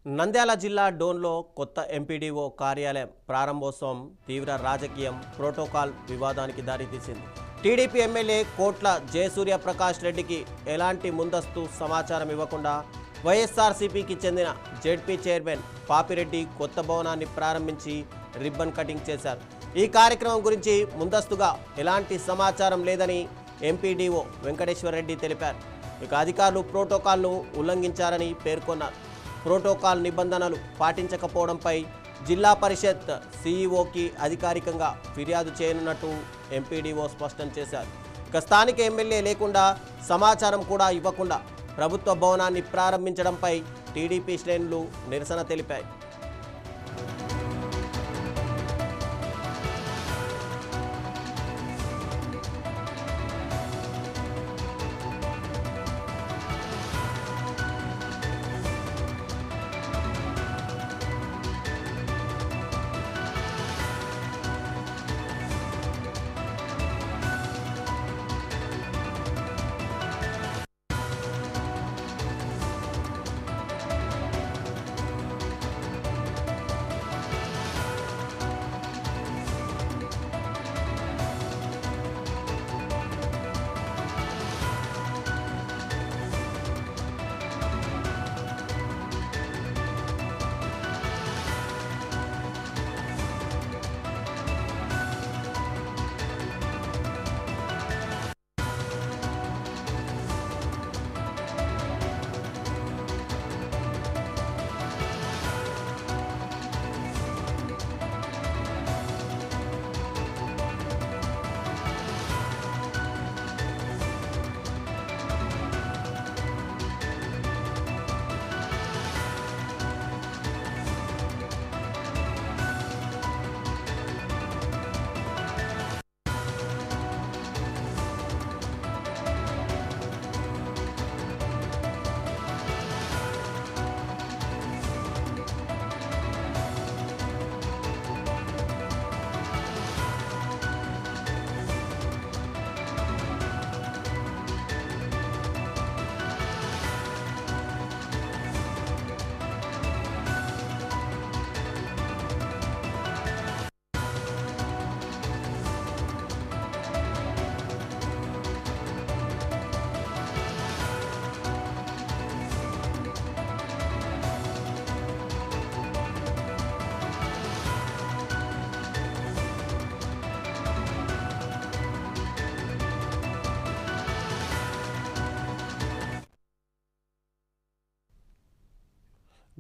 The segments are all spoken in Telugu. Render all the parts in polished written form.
నంద్యాల జిల్లా డోన్లో కొత్త ఎంపీడీఓ కార్యాలయం ప్రారంభోత్సవం తీవ్ర రాజకీయం ప్రోటోకాల్ వివాదానికి దారితీసింది. టీడీపీ ఎమ్మెల్యే కోట్ల జయసూర్యప్రకాష్ రెడ్డికి ఎలాంటి ముందస్తు సమాచారం ఇవ్వకుండా వైఎస్ఆర్సీపీకి చెందిన జెడ్పీ చైర్మన్ పాపిరెడ్డి కొత్త భవనాన్ని ప్రారంభించి రిబ్బన్ కటింగ్ చేశారు. ఈ కార్యక్రమం గురించి ముందస్తుగా ఎలాంటి సమాచారం లేదని ఎంపీడీఓ వెంకటేశ్వరరెడ్డి తెలిపారు. ఇక అధికారులు ప్రోటోకాల్ను ఉల్లంఘించారని పేర్కొన్నారు. ప్రోటోకాల్ నిబంధనలు పాటించకపోవడంపై జిల్లా పరిషత్ సీఈఓకి అధికారికంగా ఫిర్యాదు చేయనున్నట్టు ఎంపీడీఓ స్పష్టం చేశారు. ఇక స్థానిక ఎమ్మెల్యే లేకుండా సమాచారం కూడా ఇవ్వకుండా ప్రభుత్వ భవనాన్ని ప్రారంభించడంపై టీడీపీ శ్రేణులు నిరసన తెలిపాయి.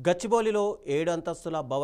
గచ్చిబౌలిలో 7 అంతస్తుల భవనం